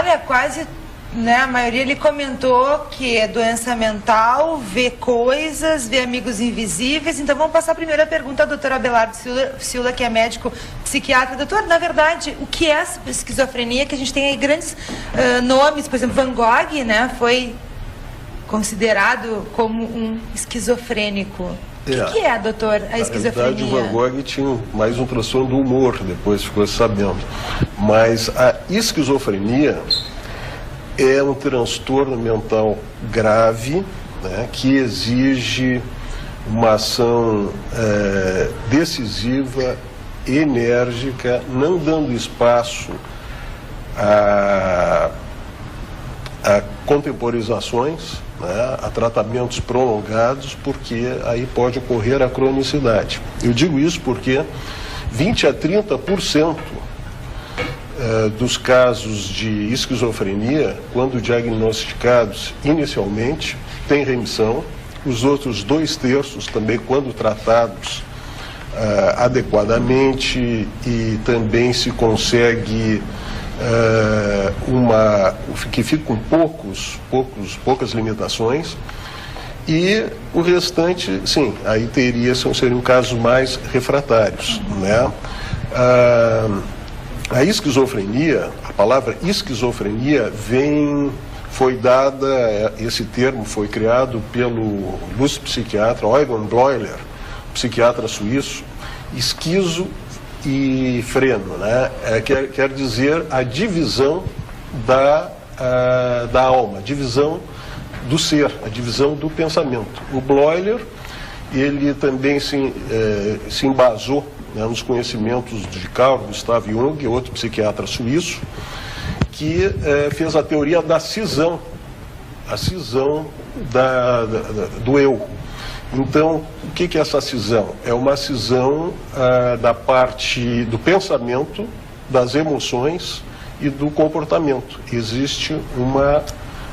Olha, quase, né, a maioria ele comentou que é doença mental, vê coisas, vê amigos invisíveis. Então vamos passar a primeira pergunta ao doutor Abelardo Silva, que é médico psiquiatra. Doutor, na verdade, o que é esquizofrenia? Que a gente tem aí grandes nomes, por exemplo, Van Gogh, né, foi considerado como um esquizofrênico. O que é, doutor, a esquizofrenia? Na verdade, o Van Gogh tinha mais um transtorno do humor, depois ficou sabendo. Mas a esquizofrenia é um transtorno mental grave, né, que exige uma ação decisiva, enérgica, não dando espaço a contemporizações, né, a tratamentos prolongados, porque aí pode ocorrer a cronicidade. Eu digo isso porque 20 a 30% dos casos de esquizofrenia, quando diagnosticados inicialmente, têm remissão. Os outros 2/3 também, quando tratados adequadamente, e também se consegue que fica com poucas limitações, e o restante, sim, aí seriam casos mais refratários, né? A esquizofrenia, a palavra esquizofrenia esse termo foi criado pelo ilustre psiquiatra Eugen Bleuler, psiquiatra suíço. Esquizo e freno, né? Quer dizer a divisão da alma, a divisão do ser, a divisão do pensamento. O Bleuler, ele também se embasou, né, nos conhecimentos de Carl Gustav Jung, outro psiquiatra suíço, que fez a teoria da cisão, do eu. Então, o que é essa cisão? É uma cisão da parte do pensamento, das emoções e do comportamento. Existe uma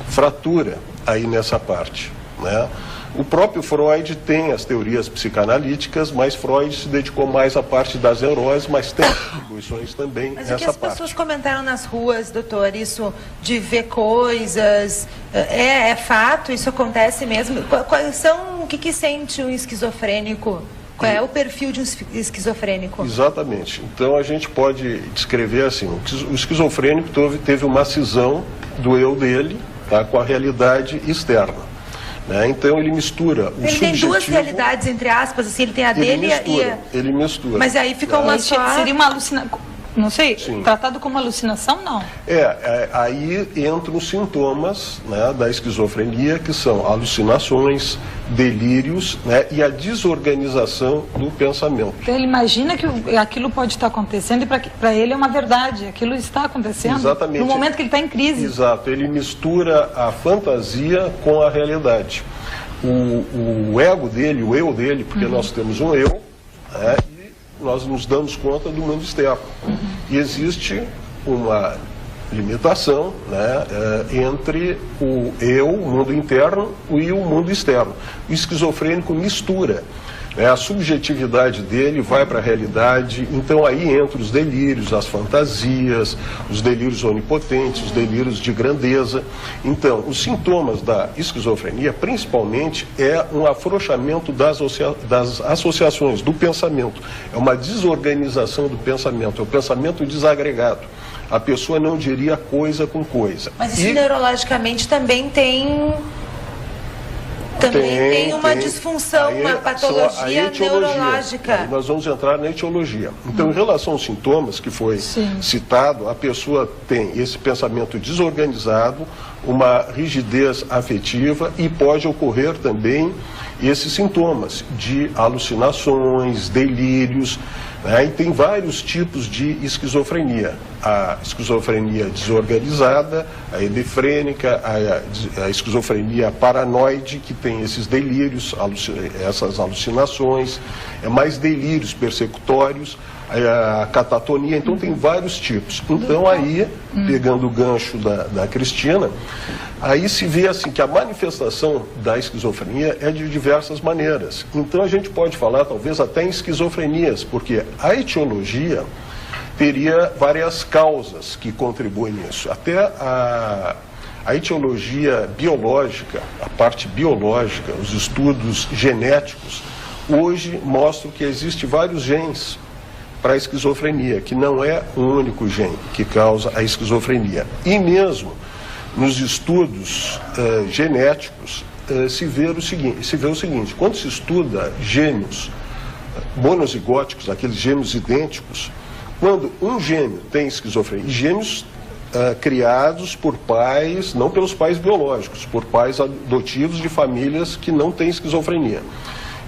fratura aí nessa parte, né? O próprio Freud tem as teorias psicanalíticas, mas Freud se dedicou mais à parte das neuroses, mas tem atribuições também nessa parte. Mas o que as pessoas comentaram nas ruas, doutor, isso de ver coisas, é fato? Isso acontece mesmo? O que sente um esquizofrênico? Qual é o perfil de um esquizofrênico? Exatamente. Então a gente pode descrever assim, o esquizofrênico teve uma cisão do eu dele, tá, com a realidade externa. Então ele mistura o subjetivo... Ele tem duas realidades, entre aspas, assim, ele tem a dele e a... Ele mistura. Mas aí fica uma só... Seria uma alucinação, não sei, Sim. Tratado como alucinação, não? Aí entram os sintomas, né, da esquizofrenia, que são alucinações, delírios, né, e a desorganização do pensamento. Então ele imagina que aquilo pode estar acontecendo e para ele é uma verdade, aquilo está acontecendo. Exatamente. No momento que ele está em crise. Exato, ele mistura a fantasia com a realidade. O ego dele, o eu dele, porque nós temos um eu, né, e nós nos damos conta do mundo externo. E existe uma limitação, né, entre o eu, o mundo interno, e o mundo externo. O esquizofrênico mistura, né, a subjetividade dele vai para a realidade, então aí entram os delírios, as fantasias, os delírios onipotentes, os delírios de grandeza. Então, os sintomas da esquizofrenia, principalmente, é um afrouxamento das associações, do pensamento. É uma desorganização do pensamento, é o pensamento desagregado. A pessoa não diria coisa com coisa. Mas isso neurologicamente também tem uma disfunção, uma patologia neurológica. Aí nós vamos entrar na etiologia. Então, em relação aos sintomas que foi citado, a pessoa tem esse pensamento desorganizado, uma rigidez afetiva, e pode ocorrer também esses sintomas de alucinações, delírios, né? E tem vários tipos de esquizofrenia. A esquizofrenia desorganizada, a hebefrênica, a esquizofrenia paranoide, que tem esses delírios, essas alucinações, mais delírios persecutórios, a catatonia. Então tem vários tipos. Então aí, pegando o gancho da Cristina, aí se vê assim que a manifestação da esquizofrenia é de diversas maneiras. Então a gente pode falar talvez até em esquizofrenias, porque a etiologia teria várias causas que contribuem nisso. Até a etiologia biológica, a parte biológica, os estudos genéticos, hoje mostram que existem vários genes para a esquizofrenia, que não é um único gene que causa a esquizofrenia. E mesmo nos estudos genéticos se vê o seguinte, quando se estuda gêmeos monozigóticos, aqueles gêmeos idênticos, quando um gêmeo tem esquizofrenia, gêmeos criados por pais, não pelos pais biológicos, por pais adotivos de famílias que não têm esquizofrenia.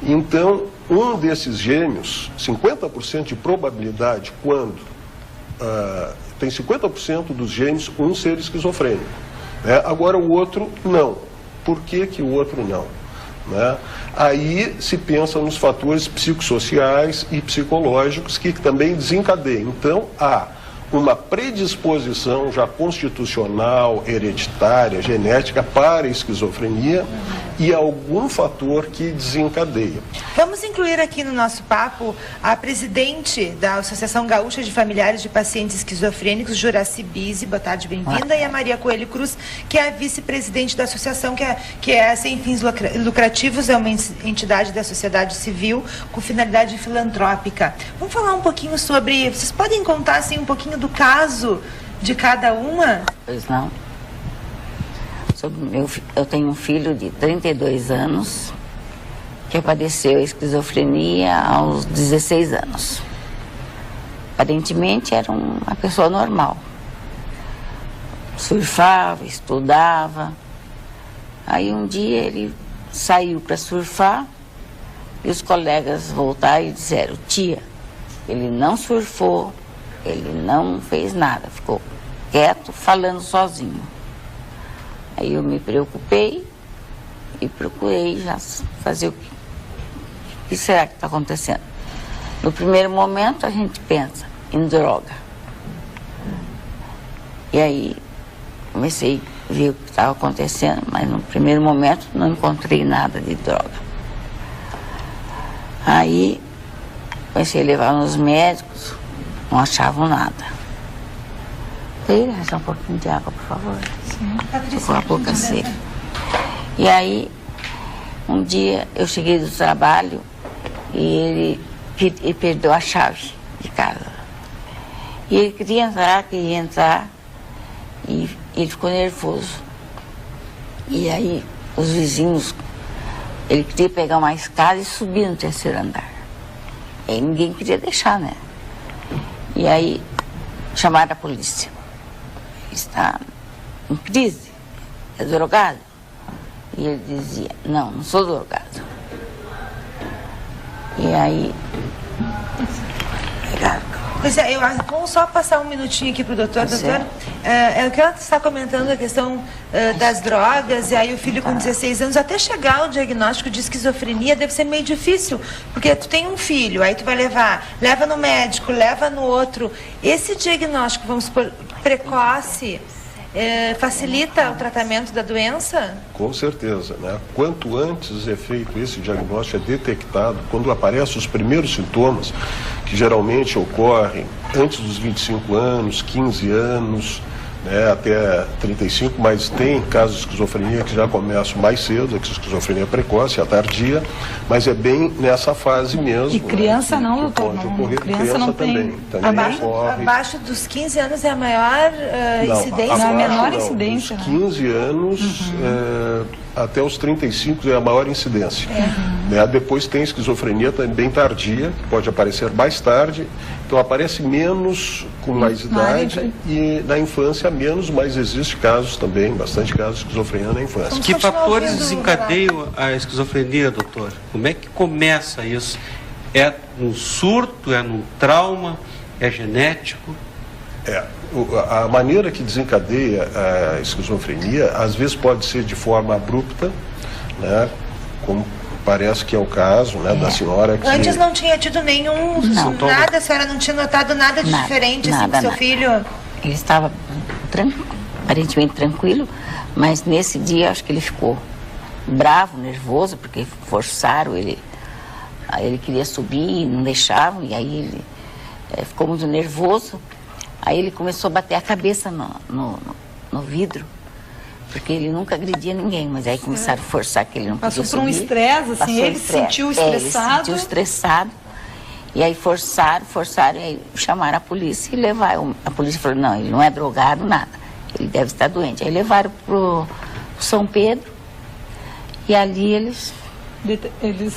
Então, um desses gêmeos, 50% de probabilidade, quando tem 50% dos gêmeos, um ser esquizofrênico. Né? Agora o outro não. Por que que o outro não? Né? Aí se pensa nos fatores psicossociais e psicológicos que também desencadeiam. Então, há uma predisposição já constitucional, hereditária, genética para a esquizofrenia e algum fator que desencadeia. Vamos incluir aqui no nosso papo a presidente da Associação Gaúcha de Familiares de Pacientes Esquizofrênicos, Juraci Bise, boa tarde, bem-vinda, e a Maria Coelho Cruz, que é a vice-presidente da associação, que é sem fins lucrativos, é uma entidade da sociedade civil com finalidade filantrópica. Vamos falar um pouquinho sobre, vocês podem contar assim um pouquinho do caso de cada uma? Pois não. Eu tenho um filho de 32 anos que padeceu esquizofrenia aos 16 anos. Aparentemente era uma pessoa normal. Surfava, estudava. Aí um dia ele saiu para surfar e os colegas voltaram e disseram: tia, ele não surfou, ele não fez nada, ficou quieto, falando sozinho. Aí eu me preocupei e procurei já fazer o que será que está acontecendo. No primeiro momento a gente pensa em droga. E aí comecei a ver o que estava acontecendo, mas no primeiro momento não encontrei nada de droga. Aí comecei a levar nos médicos, não achavam nada. Queria achar um pouquinho de água, por favor? Sim. Tô com a boca seca. E aí, um dia eu cheguei do trabalho e ele perdeu a chave de casa. E ele queria entrar, e ele ficou nervoso. E aí, os vizinhos, ele queria pegar uma escada e subir no terceiro andar. E aí ninguém queria deixar, né? E aí, chamaram a polícia. Está em crise, é drogado. E ele dizia: não sou drogado. E aí... Pois é, vamos só passar um minutinho aqui para o doutor. Doutor, é o que ela está comentando, a questão das drogas, e aí o filho com 16 anos, até chegar ao diagnóstico de esquizofrenia deve ser meio difícil, porque tu tem um filho, aí tu vai leva no médico, leva no outro. Esse diagnóstico, vamos supor, precoce, facilita o tratamento da doença? Com certeza, né? Quanto antes é feito esse diagnóstico, é detectado, quando aparecem os primeiros sintomas, que geralmente ocorrem antes dos 25 anos, 15 anos, né, até 35, mas tem casos de esquizofrenia que já começam mais cedo, que esquizofrenia precoce, a tardia, mas é bem nessa fase mesmo. E criança, né, não, doutor? Pode ocorrer. Criança não também abaixo dos 15 anos é a maior incidência? Não, a menor incidência. Dos 15 anos até os 35 é a maior incidência. Né? Depois tem esquizofrenia também tardia, que pode aparecer mais tarde, então aparece menos com mais idade e na infância menos, mas existe casos também, bastante casos de esquizofrenia na infância. Que fatores desencadeiam a esquizofrenia, doutor? Como é que começa isso? É num surto, é num trauma, é genético? A maneira que desencadeia a esquizofrenia, às vezes pode ser de forma abrupta, né, como parece que é o caso, né, da senhora que... Antes não tinha tido nenhum, nada, a senhora não tinha notado nada de diferente assim com seu filho? Ele estava aparentemente tranquilo, mas nesse dia acho que ele ficou bravo, nervoso, porque forçaram ele. Aí ele queria subir e não deixavam, e aí ficou muito nervoso, aí ele começou a bater a cabeça no vidro, porque ele nunca agredia ninguém, mas aí começaram a forçar que ele não podia subir. Passou por um estresse, assim, ele se sentiu estressado. Ele se sentiu estressado, e aí forçaram, e aí chamaram a polícia e levaram. A polícia falou, não, ele não é drogado, nada, ele deve estar doente. Aí levaram pro São Pedro, e ali eles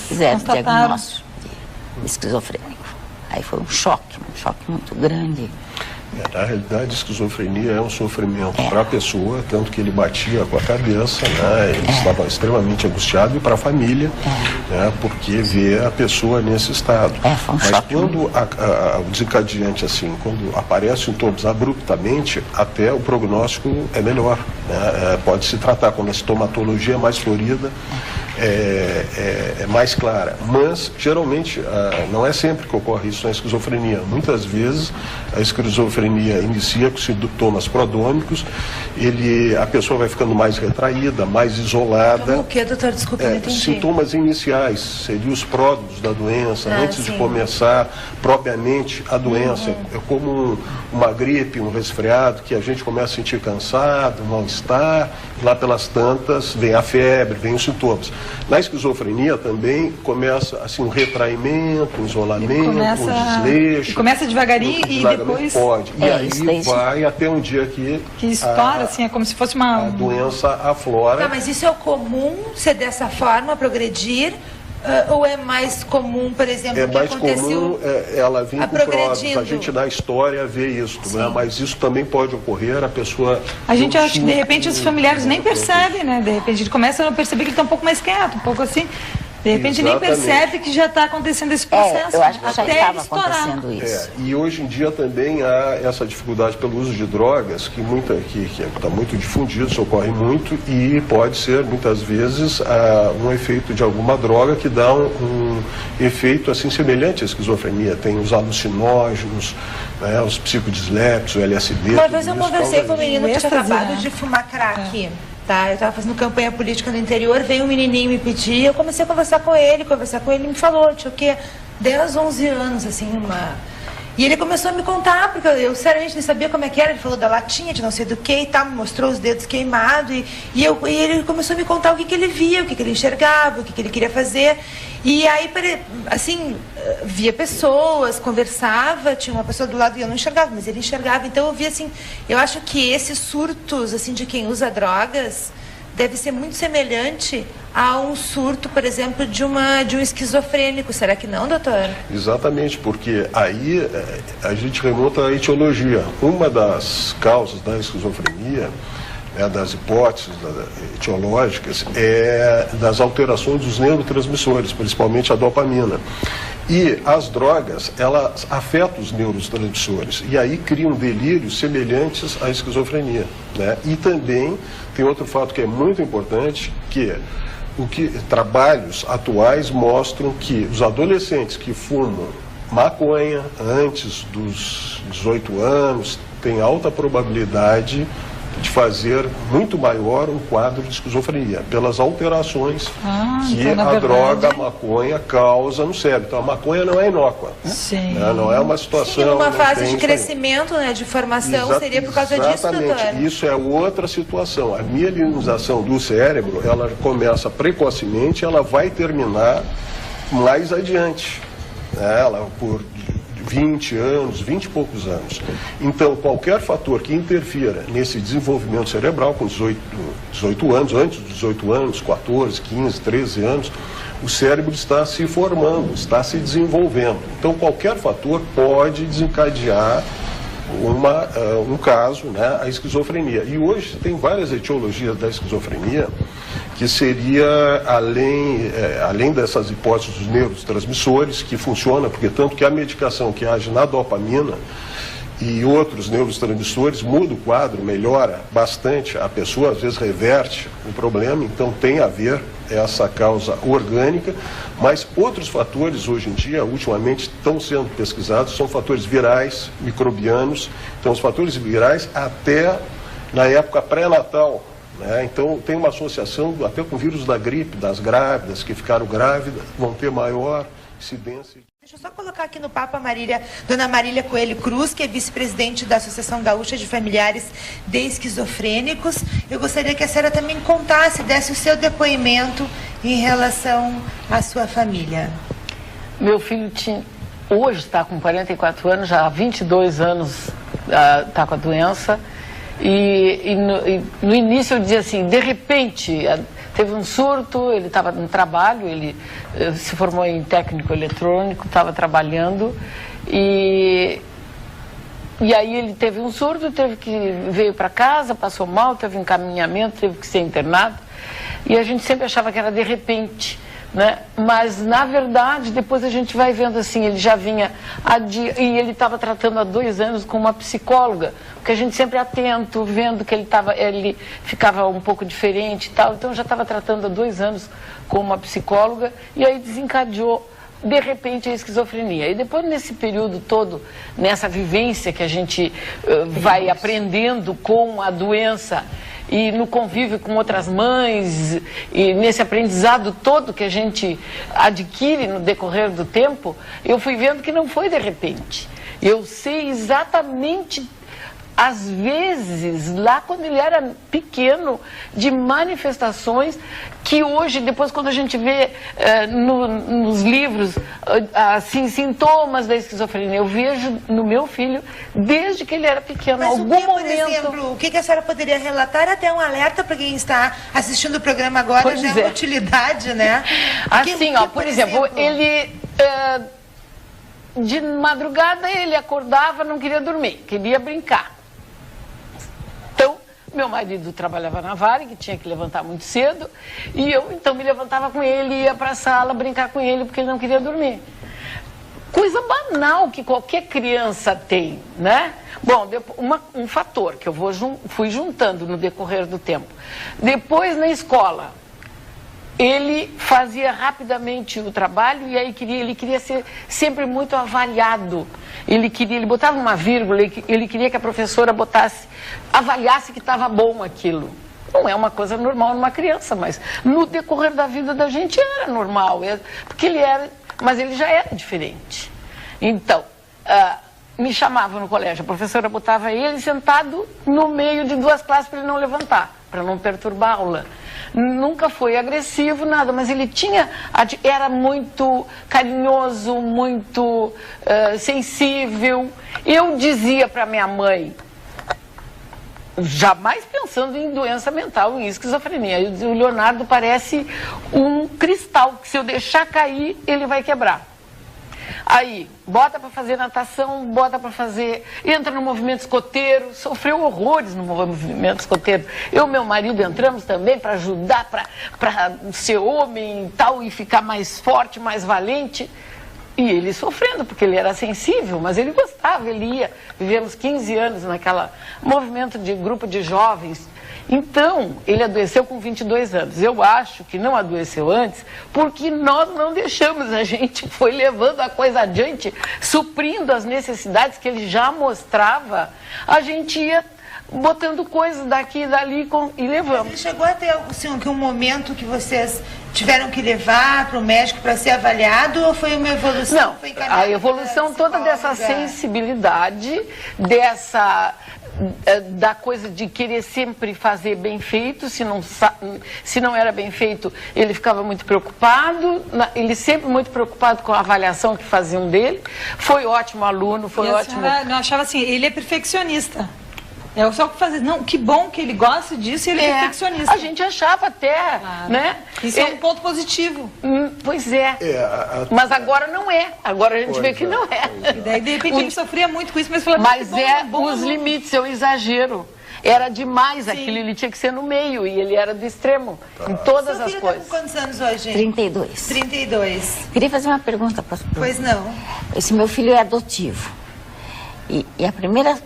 fizeram o diagnóstico de esquizofrênico. Aí foi um choque muito grande. Na realidade, a esquizofrenia é um sofrimento para a pessoa, tanto que ele batia com a cabeça, né? Ele estava extremamente angustiado, e para a família, né? Porque vê a pessoa nesse estado. Foi um Mas choque. quando o desencadeante, assim, quando aparece sintomas abruptamente, até o prognóstico é melhor, né? Pode se tratar quando a sintomatologia é mais florida, é mais clara. Mas, geralmente, não é sempre que ocorre isso na esquizofrenia. Muitas vezes, a esquizofrenia inicia com sintomas prodrômicos, a pessoa vai ficando mais retraída, mais isolada. Como o que, doutor? Desculpa, não entendi. Sintomas iniciais, seriam os pródromos da doença, antes de começar propriamente a doença. É como uma gripe, um resfriado, que a gente começa a sentir cansado, mal-estar, lá pelas tantas vem a febre, vem os sintomas. Na esquizofrenia também começa assim, um retraimento, um isolamento, um desleixo. Começa devagarinho e depois... Pode. E aí vai até um dia que estoura, assim, é como se fosse a doença aflora. Tá, mas isso é o comum ser dessa forma, progredir? Ou é mais comum, por exemplo, o que aconteceu? É mais comum ela vir com pródromos. A gente na história vê isso, né? Mas isso também pode ocorrer, a pessoa... A gente acha que de repente os familiares nem percebem, né? De repente ele começa a perceber que ele está um pouco mais quieto, um pouco assim... De repente nem percebe que já está acontecendo esse processo. Eu acho que já estava acontecendo isso. E hoje em dia também há essa dificuldade pelo uso de drogas, que está muito difundido, isso ocorre muito, e pode ser, muitas vezes, um efeito de alguma droga que dá um efeito assim, semelhante à esquizofrenia. Tem os alucinógenos, né, os psicodislépticos, o LSD. Uma vez eu conversei com um menino que tinha acabado de fumar crack. Tá, eu estava fazendo campanha política no interior, veio um menininho me pedir, eu comecei a conversar com ele me falou, tinha o quê? 10, 11 anos, assim, E ele começou a me contar, porque eu seriamente nem sabia como é que era, ele falou da latinha, de não sei do que e tal, me mostrou os dedos queimados, e ele começou a me contar o que ele via, o que ele enxergava, o que ele queria fazer. E aí, assim, via pessoas, conversava, tinha uma pessoa do lado e eu não enxergava, mas ele enxergava. Então eu via assim, eu acho que esses surtos, assim, de quem usa drogas, deve ser muito semelhante a um surto, por exemplo, de um esquizofrênico. Será que não, doutor? Exatamente, porque aí a gente remonta à etiologia. Uma das causas da esquizofrenia, das hipóteses etiológicas, é das alterações dos neurotransmissores, principalmente a dopamina. E as drogas, elas afetam os neurotransmissores e aí criam delírios semelhantes à esquizofrenia, né? E também tem outro fato que é muito importante, que trabalhos atuais mostram que os adolescentes que fumam maconha antes dos 18 anos têm alta probabilidade de fazer muito maior um quadro de esquizofrenia, pelas alterações que então, a droga, a maconha, causa no cérebro. Então, a maconha não é inócua. Sim. Né? Não é uma situação... Sim, numa fase de crescimento, né, de formação, seria por causa disso, doutor? Isso é outra situação. A mielinização do cérebro, ela começa precocemente, ela vai terminar mais adiante. Né? Ela, por 20 anos, 20 e poucos anos. Então, qualquer fator que interfira nesse desenvolvimento cerebral, com 18 anos, antes dos 18 anos, 14, 15, 13 anos, o cérebro está se formando, está se desenvolvendo. Então, qualquer fator pode desencadear um caso, né, a esquizofrenia. E hoje tem várias etiologias da esquizofrenia, que seria, além dessas hipóteses dos neurotransmissores, que funciona, porque tanto que a medicação que age na dopamina e outros neurotransmissores muda o quadro, melhora bastante, a pessoa às vezes reverte o problema, então tem a ver essa causa orgânica, mas outros fatores hoje em dia, ultimamente, estão sendo pesquisados, são fatores virais, microbianos, então os fatores virais até na época pré-natal, né? Então tem uma associação até com o vírus da gripe, das grávidas que ficaram grávidas, vão ter maior incidência. Deixa eu só colocar aqui no papo a dona Marília Coelho Cruz, que é vice-presidente da Associação Gaúcha de Familiares de Esquizofrênicos. Eu gostaria que a senhora também contasse, desse o seu depoimento em relação à sua família. Meu filho hoje está com 44 anos, já há 22 anos está com a doença. E no início eu dizia assim, de repente, teve um surto, ele estava no trabalho, ele se formou em técnico eletrônico, estava trabalhando e aí ele teve um surto, veio para casa, passou mal, teve encaminhamento, teve que ser internado e a gente sempre achava que era de repente, né? Mas na verdade depois a gente vai vendo assim, ele já vinha e ele estava tratando há 2 anos com uma psicóloga, porque a gente sempre atento, vendo que ele ficava um pouco diferente e tal, então já estava tratando há 2 anos com uma psicóloga e aí desencadeou de repente a esquizofrenia. E depois nesse período todo, nessa vivência que a gente vai aprendendo com a doença e no convívio com outras mães, e nesse aprendizado todo que a gente adquire no decorrer do tempo, eu fui vendo que não foi de repente. Eu sei exatamente, às vezes, lá quando ele era pequeno, de manifestações que hoje, depois quando a gente vê nos livros, assim, sintomas da esquizofrenia, eu vejo no meu filho desde que ele era pequeno. Mas algum por momento... exemplo, o que a senhora poderia relatar? Até um alerta para quem está assistindo o programa agora, pois já é uma utilidade, né? Assim, por exemplo, ele... de madrugada ele acordava, não queria dormir, queria brincar. Então, meu marido trabalhava na Varig, que tinha que levantar muito cedo, e eu então me levantava com ele, ia para a sala brincar com ele, porque ele não queria dormir. Coisa banal que qualquer criança tem, né? Bom, um fator que eu fui juntando no decorrer do tempo. Depois, na escola, ele fazia rapidamente o trabalho e aí ele queria ser sempre muito avaliado. Ele botava uma vírgula, ele queria que a professora avaliasse que estava bom aquilo. Não é uma coisa normal numa criança, mas no decorrer da vida da gente era normal, porque mas ele já era diferente. Então, me chamava no colégio, a professora botava ele sentado no meio de 2 classes para ele não levantar, para não perturbar a aula. Nunca foi agressivo, nada, mas ele era muito carinhoso, muito sensível. Eu dizia para minha mãe, jamais pensando em doença mental, em esquizofrenia, o Leonardo parece um cristal, que se eu deixar cair, ele vai quebrar. Aí, bota para fazer natação, entra no movimento escoteiro, sofreu horrores no movimento escoteiro. Eu e meu marido entramos também para ajudar, para ser homem e tal, e ficar mais forte, mais valente. E ele sofrendo, porque ele era sensível, mas ele gostava, ele ia. Vivemos 15 anos naquele movimento de grupo de jovens. Então, ele adoeceu com 22 anos. Eu acho que não adoeceu antes, porque nós não deixamos, a gente foi levando a coisa adiante, suprindo as necessidades que ele já mostrava, a gente ia botando coisas daqui e dali e levamos. Mas chegou a ter assim, um momento que vocês tiveram que levar para o médico para ser avaliado, ou foi uma evolução? Não, a evolução toda dessa sensibilidade, da coisa de querer sempre fazer bem feito, se não era bem feito, ele ficava muito preocupado, ele sempre muito preocupado com a avaliação que faziam dele. Foi ótimo aluno, foi ótimo. Eu achava assim, ele é perfeccionista. É só fazer, não, que bom que ele gosta disso e ele é perfeccionista. A gente achava até, né? Isso é um ponto positivo. Pois é. Mas agora não é. Agora a gente vê que não é. E daí, de repente, ele sofria muito com isso, mas falou, mas os limites, é o exagero. Era demais aquilo, ele tinha que ser no meio, e ele era do extremo, em todas as coisas. Tá com quantos anos hoje? 32. 32. Queria fazer uma pergunta para você. Pois não. Esse meu filho é adotivo. E a primeira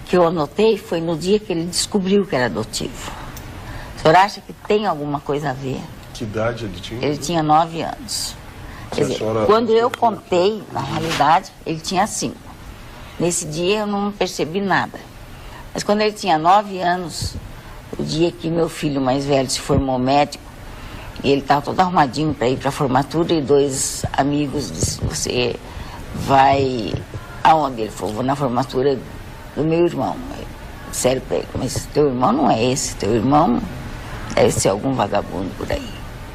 que eu anotei foi no dia que ele descobriu que era adotivo. O senhor acha que tem alguma coisa a ver? Que idade ele tinha? Ele tinha 9 anos. Quer dizer, quando eu contei, na realidade, ele tinha 5. Nesse dia eu não percebi nada. Mas quando ele tinha 9 anos, o dia que meu filho mais velho se formou médico, E ele estava todo arrumadinho para ir para a formatura e 2 amigos disseram, você vai aonde? Ele falou, vou na formatura do meu irmão. Sério para ele, mas teu irmão não é esse, teu irmão deve ser algum vagabundo por aí.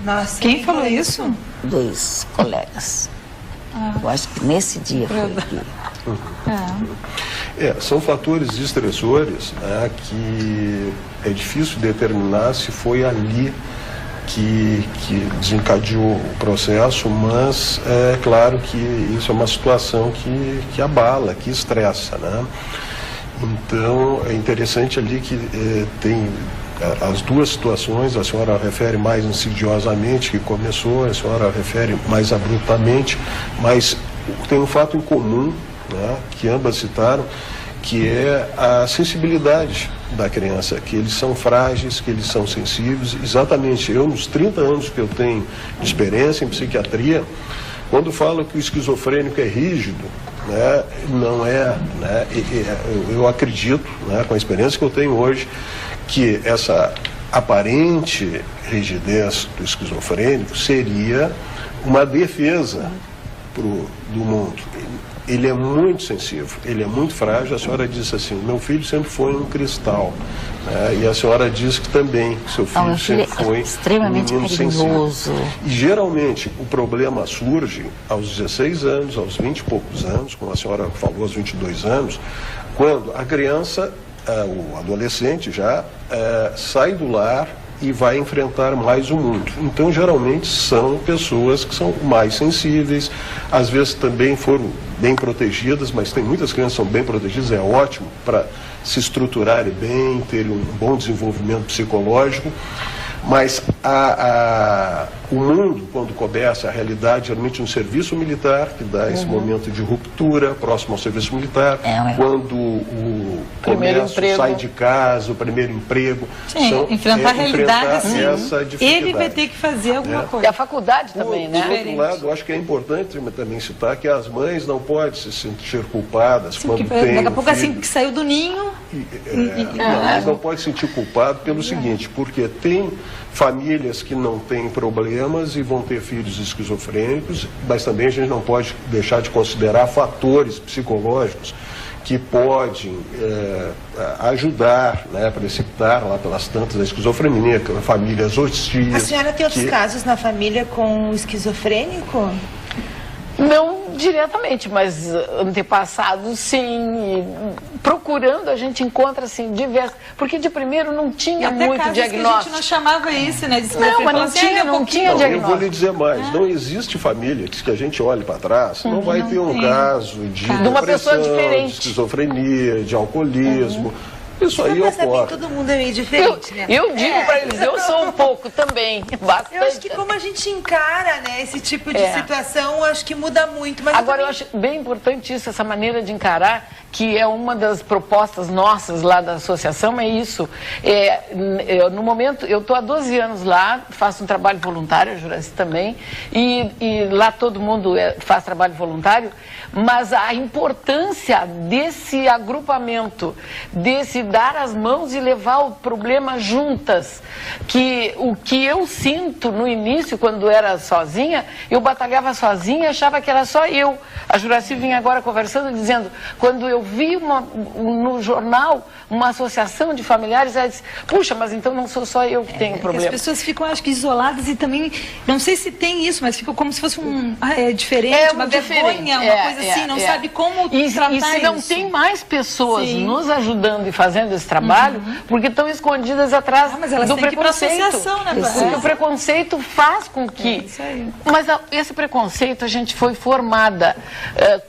Nossa, quem falou isso? 2 colegas. Eu acho que nesse dia foi aqui. São fatores estressores, né, que é difícil determinar se foi ali que desencadeou o processo, mas é claro que isso é uma situação que abala, que estressa, né? Então é interessante ali que tem as 2 situações, a senhora refere mais insidiosamente que começou, a senhora refere mais abruptamente, mas tem um fato em comum, né, que ambas citaram, que é a sensibilidade da criança, que eles são frágeis, que eles são sensíveis. Exatamente, eu nos 30 anos que eu tenho de experiência em psiquiatria, quando falo que o esquizofrênico é rígido, né, não é, né, eu acredito, né, com a experiência que eu tenho hoje, que essa aparente rigidez do esquizofrênico seria uma defesa do mundo. Ele é muito sensível, ele é muito frágil. A senhora disse assim, meu filho sempre foi um cristal, né? E a senhora disse que também seu filho sempre foi extremamente um menino carinhoso. sensível. E geralmente o problema surge aos 16 anos, aos 20 e poucos anos, como a senhora falou, aos 22 anos, quando a criança, o adolescente já sai do lar e vai enfrentar mais o mundo. Então, geralmente, são pessoas que são mais sensíveis, às vezes também foram bem protegidas, mas tem muitas crianças que são bem protegidas, é ótimo para se estruturarem bem, terem um bom desenvolvimento psicológico, mas o mundo, quando começa a realidade, geralmente um serviço militar, que dá esse momento de ruptura, próximo ao serviço militar, quando o comércio sai de casa, o primeiro emprego. Sim, enfrentar a realidade, assim, essa dificuldade. Ele vai ter que fazer alguma coisa. E a faculdade também, né? Por outro lado, acho que é importante também citar que as mães não podem se sentir culpadas quando tem daqui a pouco assim que saiu do ninho. Mas não pode se sentir culpado pelo seguinte, porque tem famílias que não têm problemas e vão ter filhos esquizofrênicos, mas também a gente não pode deixar de considerar fatores psicológicos que podem ajudar, né, a precipitar lá pelas tantas a esquizofrenia, famílias hostis. A senhora tem outros casos na família com esquizofrênico? Não diretamente, mas antepassados, sim. Procurando, a gente encontra, assim, diversos. Porque de primeiro não tinha muito diagnóstico. A gente não chamava isso, né? Não, mas não tinha diagnóstico. Eu vou lhe dizer mais, não existe família que a gente olhe para trás, não vai ter um caso de uma pessoa diferente, de esquizofrenia, de alcoolismo. Isso aí ocorre. Todo mundo é meio diferente, né? Eu digo para eles, eu sou um pouco também, bastante. Eu acho que como a gente encara, né, esse tipo de situação, acho que muda muito. Mas agora, eu acho bem importante isso, essa maneira de encarar, que é uma das propostas nossas lá da associação, é isso. No momento, eu estou há 12 anos lá, faço um trabalho voluntário, a Juraci também, e lá todo mundo faz trabalho voluntário, mas a importância desse agrupamento, desse dar as mãos e levar o problema juntas, que o que eu sinto no início, quando era sozinha, eu batalhava sozinha e achava que era só eu. A Juraci vinha agora conversando, dizendo, quando eu vi no jornal uma associação de familiares, ela disse, puxa, mas então não sou só eu que tenho problema. As pessoas ficam, acho que, isoladas e também, não sei se tem isso, mas ficam como se fosse diferente, uma vergonha, uma coisa assim, não sabe como tratar isso. E se não tem mais pessoas nos ajudando e fazendo esse trabalho, porque estão escondidas atrás do preconceito. Porque o preconceito faz com que... Mas esse preconceito a gente foi formada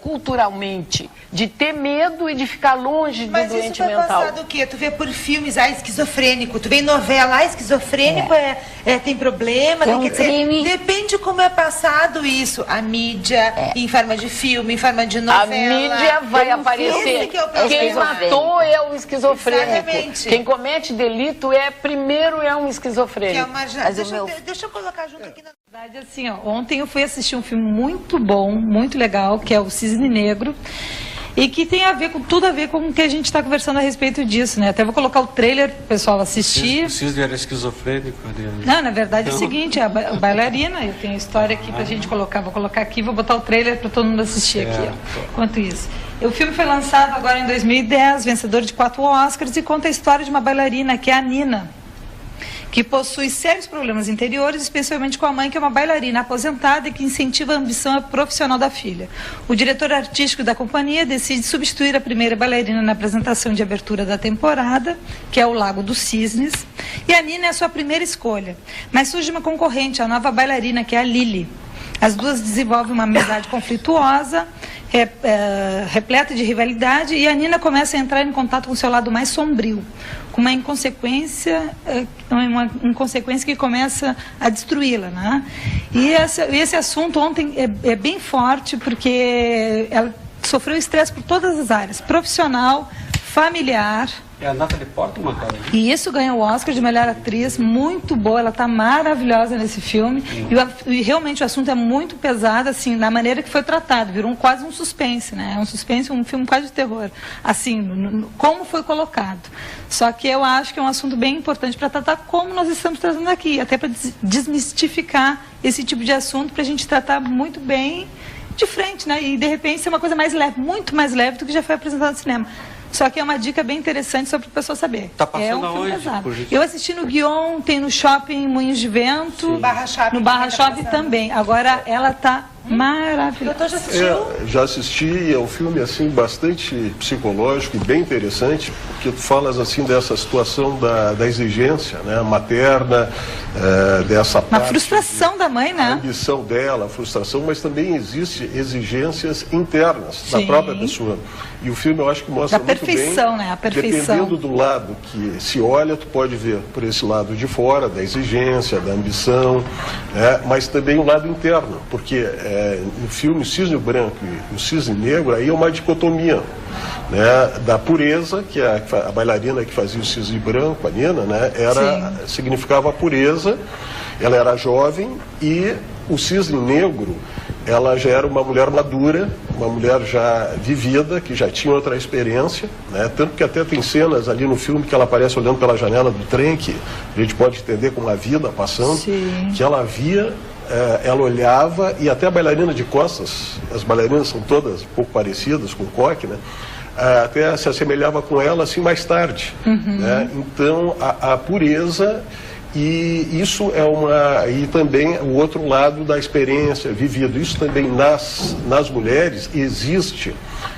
culturalmente de ter medo e de ficar longe do doente mental. Mas isso vai passar do quê? Tu vê por filmes, esquizofrênico, tu vê em novela, esquizofrênico tem problema, quer dizer, depende como é passado isso, a mídia, em forma de filme, em forma de novela. A mídia vai aparecer, quem matou é o esquizofrênico. Exatamente. Quem comete delito primeiro é um esquizofrênico. Deixa eu colocar junto aqui na... Assim, ontem eu fui assistir um filme muito bom, muito legal, que é o Cisne Negro. e que tem tudo a ver com o que a gente está conversando a respeito disso, né? Até vou colocar o trailer para o pessoal assistir. O Cisne era esquizofrênico, Adriana? Não, na verdade é o seguinte, a bailarina, eu tenho a história aqui para a gente colocar, vou colocar aqui, vou botar o trailer para todo mundo assistir aqui, ó. Enquanto isso. O filme foi lançado agora em 2010, vencedor de 4 Oscars, e conta a história de uma bailarina, que é a Nina, que possui sérios problemas interiores, especialmente com a mãe, que é uma bailarina aposentada e que incentiva a ambição profissional da filha. O diretor artístico da companhia decide substituir a primeira bailarina na apresentação de abertura da temporada, que é o Lago dos Cisnes, e a Nina é a sua primeira escolha. Mas surge uma concorrente, a nova bailarina, que é a Lily. As duas desenvolvem uma amizade conflituosa, repleta de rivalidade, e a Nina começa a entrar em contato com o seu lado mais sombrio, com uma inconsequência que começa a destruí-la, né? E esse assunto ontem é bem forte, porque ela sofreu estresse por todas as áreas, profissional, familiar. É a Natalie Portman, cara. E isso ganhou o Oscar de melhor atriz, muito boa, ela está maravilhosa nesse filme. E realmente o assunto é muito pesado, assim, na maneira que foi tratado, virou quase um suspense, né? É um suspense, um filme quase de terror, assim, como foi colocado. Só que eu acho que é um assunto bem importante para tratar como nós estamos tratando aqui, até para desmistificar esse tipo de assunto, para a gente tratar muito bem de frente, né? E de repente ser uma coisa mais leve, muito mais leve do que já foi apresentado no cinema. Só que é uma dica bem interessante só para a pessoa saber. Tá passando é um filme aonde? pesado. Eu assisti no Guion, tem no shopping Moinhos de Vento, no Barra Shopping também. Agora ela está maravilhosa. Doutor, já assistiu? Já assisti, é um filme assim bastante psicológico e bem interessante, porque tu falas assim dessa situação da exigência, né, materna, dessa Uma frustração da mãe, né? A ambição dela, a frustração, mas também existe exigências internas da própria pessoa. E o filme eu acho que mostra muito bem, né? A perfeição. dependendo do lado que se olha, tu pode ver por esse lado de fora, da exigência, da ambição, né? Mas também o lado interno, porque no filme o Cisne Branco e o Cisne Negro, aí é uma dicotomia, né? Da pureza, que é a bailarina que fazia o Cisne Branco, a Nina, né? Significava a pureza, ela era jovem, e o Cisne Negro, ela já era uma mulher madura, uma mulher já vivida, que já tinha outra experiência, né? Tanto que até tem cenas ali no filme que ela aparece olhando pela janela do trem, que a gente pode entender como a vida passando, Sim. que ela via, ela olhava, e até a bailarina de costas, as bailarinas são todas um pouco parecidas com o Coque, né? Até se assemelhava com ela assim mais tarde, né? Então a pureza. E isso e também o outro lado da experiência vivida. Isso também nas mulheres existe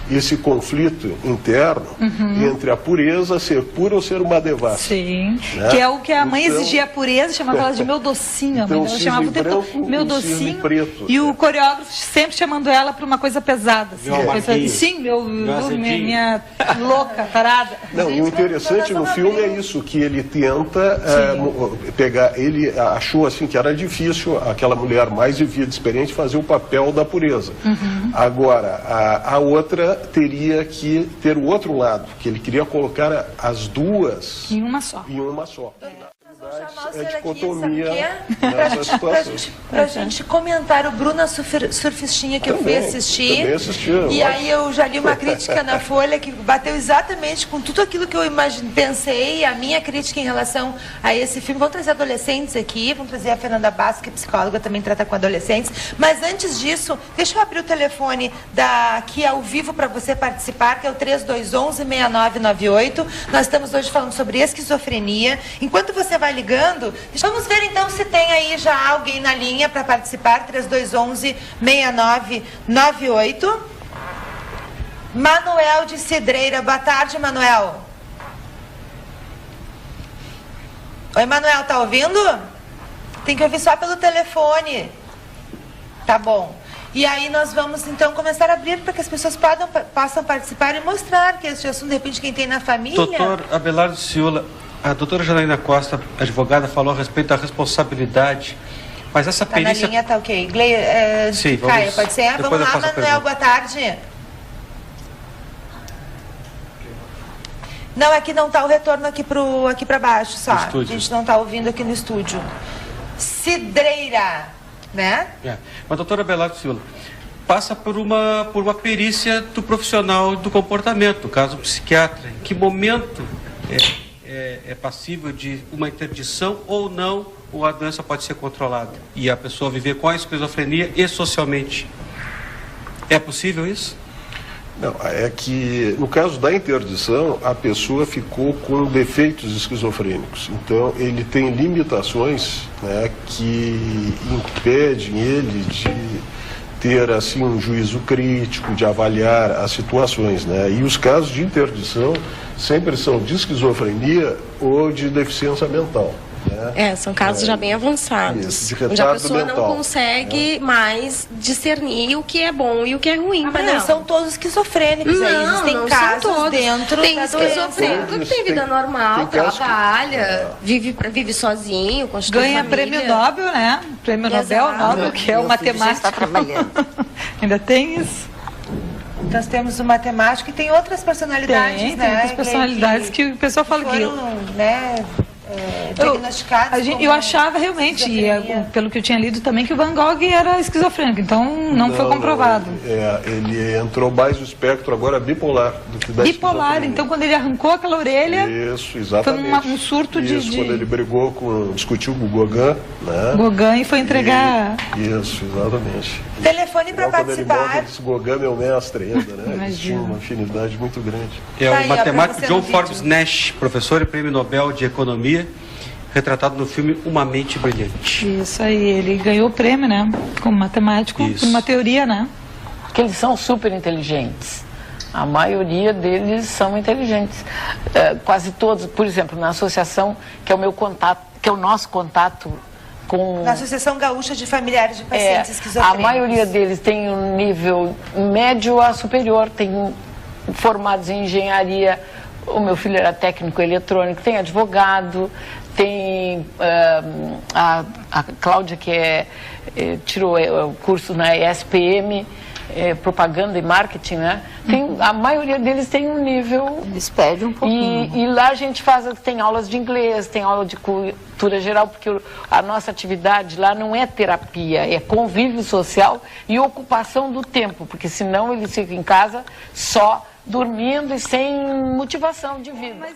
esse conflito interno entre a pureza, ser pura ou ser uma devassa. Sim, né? Que é o que a mãe exigia a pureza, chamava ela de meu docinho. Então, ela chamava o tempo meu docinho. Preto, e o coreógrafo sempre chamando ela para uma coisa pesada. Assim, sim, minha louca, tarada. Não, e o interessante no filme é isso, que ele tenta pegar, ele achou assim que era difícil aquela mulher mais vivida, experiente, fazer o papel da pureza. Agora, a outra teria que ter o outro lado, que ele queria colocar as duas em uma só. É dicotomia nessa situação. Pra gente comentar, o Bruno Surfistinha, que eu fui assistir. Também assisti, e aí eu já li uma crítica na Folha que bateu exatamente com tudo aquilo que eu pensei, a minha crítica em relação a esse filme. Vamos trazer adolescentes aqui, vamos trazer a Fernanda Bastos, que é psicóloga, também trata com adolescentes. Mas antes disso, deixa eu abrir o telefone aqui ao vivo para você participar, que é o 3211-6998. Nós estamos hoje falando sobre esquizofrenia. Enquanto você vai ligando, vamos ver então se tem aí já alguém na linha para participar. 3211-6998. Manuel de Cidreira, boa tarde, Manuel. Oi, Manuel, tá ouvindo? Tem que ouvir só pelo telefone. Tá bom. E aí nós vamos então começar a abrir para que as pessoas possam participar e mostrar que este assunto, de repente, quem tem na família. Doutor Abelardo Ciulla, a doutora Janaína Costa, advogada, falou a respeito da responsabilidade, mas essa perícia... Na linha tá ok. Sim, Caio, pode ser? Vamos lá, Manuel, boa tarde. Não, aqui não tá o retorno aqui para baixo, só. A gente não tá ouvindo aqui no estúdio. Cidreira, né? Mas doutora Abelardo Ciulla, passa por uma perícia do profissional do comportamento, no caso um psiquiatra. Em que momento é passível de uma interdição ou não, ou a doença pode ser controlada e a pessoa viver com a esquizofrenia e socialmente? É possível isso? Não, é que no caso da interdição, a pessoa ficou com defeitos esquizofrênicos. Então, ele tem limitações, né, que impedem ele de ter assim um juízo crítico, de avaliar as situações, né? E os casos de interdição sempre são de esquizofrenia ou de deficiência mental. São casos já bem avançados, isso, onde a pessoa mental, não consegue mais discernir o que é bom e o que é ruim. Mas não são todos esquizofrênicos, existem casos dentro tem da esquizofrênico que tem vida normal, tem casos trabalha, vive sozinho, constitui Ganha família. prêmio Nobel, né? Prêmio Nobel, que é o matemático. Está trabalhando. Ainda tem isso? Nós temos o matemático e tem outras personalidades, Tem né? outras personalidades que o pessoal fala que... foram, né, diagnosticados. Eu achava realmente, pelo que eu tinha lido também, que o Van Gogh era esquizofrênico, então não foi comprovado. Ele entrou mais no espectro agora bipolar do que da Bipolar, esquizofrenia. então quando ele arrancou aquela orelha, Isso, exatamente. foi um surto Isso, de... quando ele brigou discutiu com o Gauguin, né? Gauguin e foi entregar... Isso, exatamente. Telefone para Quando ele morre, participar. ele disse, Gauguin é meu mestre ainda, né? Eles Imagina. tinham uma afinidade muito grande. É Tá o aí, ó, pra matemático você John no Forbes vídeo. Nash, professor e prêmio Nobel de Economia, retratado no filme Uma Mente Brilhante. Isso aí, ele ganhou o prêmio, né? Como matemático, Isso. por uma teoria, né? Porque eles são super inteligentes. A maioria deles são inteligentes. Quase todos, por exemplo, na associação, que é o meu contato, que é o nosso contato com... Na Associação Gaúcha de Familiares de Pacientes Esquizofrênicos. A maioria deles tem um nível médio a superior, tem formados em engenharia. O meu filho era técnico eletrônico, tem advogado, tem a Cláudia, que tirou o curso na ESPM, propaganda e marketing, né? A maioria deles tem um nível... Eles perdem um pouquinho. E lá a gente tem aulas de inglês, tem aula de cultura geral, porque a nossa atividade lá não é terapia, é convívio social e ocupação do tempo, porque senão eles ficam em casa só dormindo e sem motivação de vida.